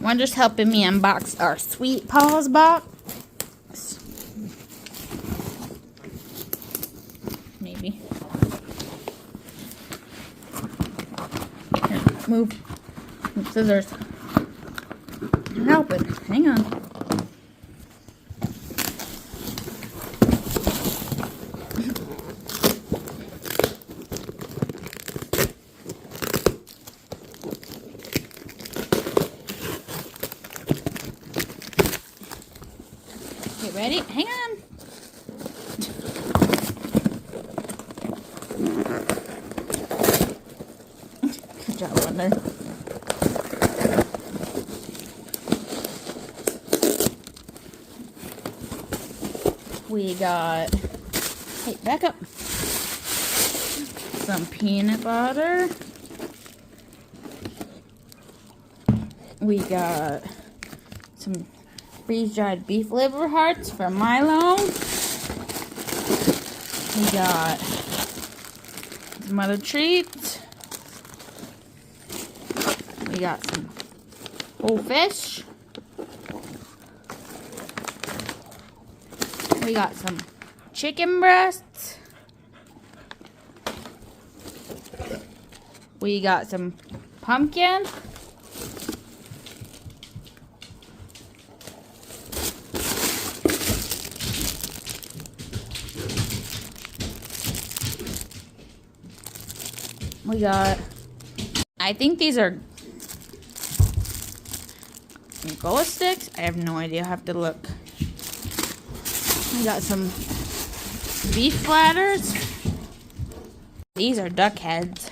One just helping me unbox our Sweet Paws box. Maybe. Here, move. Scissors. Help it. Hang on. Okay, ready? Hang on. Good job, Wonder. We got, hey, back up. Some peanut butter. We got some freeze-dried beef liver hearts from Milo. We got some other treats. We got some whole fish. We got some chicken breasts. We got some pumpkin. We got, I think these are Gola sticks. I have no idea. I have to look. We got some beef platters. These are duck heads.